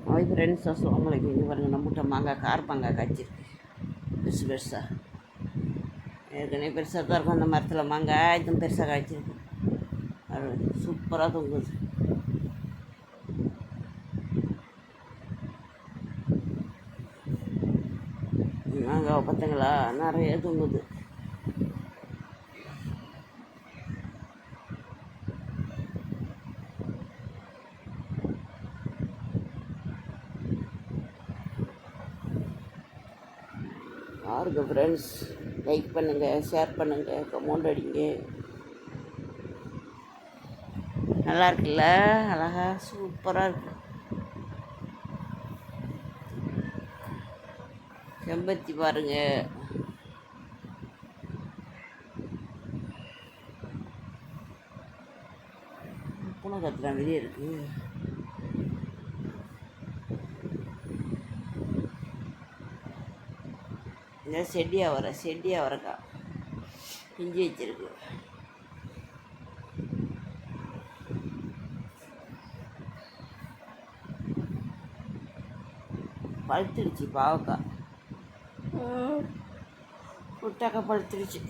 Hi friends, அஸ்ஸலாமு அலைக்கும். இங்கே பாருங்கள், நம்மகிட்ட மாங்காய் கார மாங்காய் காய்ச்சிருக்கு. பெருசு பெருசாக ஏற்கனவே பெருசாக தான் இருக்கும் அந்த மரத்தில் மாங்காய். இதுவும் பெருசாக காய்ச்சிருக்கு. அது சூப்பராக தொங்குது. மாங்காய் பார்த்தீங்களா, நிறைய தொங்குது. பாருங்க ஃப்ரெண்ட்ஸ், லைக் பண்ணுங்கள், ஷேர் பண்ணுங்கள், கமெண்ட் அடிங்க. நல்லா இருக்குல்ல, அழகா சூப்பராக இருக்கு. செம்பருத்தி பாருங்க, பூனை கத்துற மாதிரியே இருக்கு. இந்த செடியாக வரக்கா பிஞ்சு வச்சிருக்கு. பழுத்துடுச்சு பாவக்காய். புட்டாக்கா பழுத்துடுச்சு.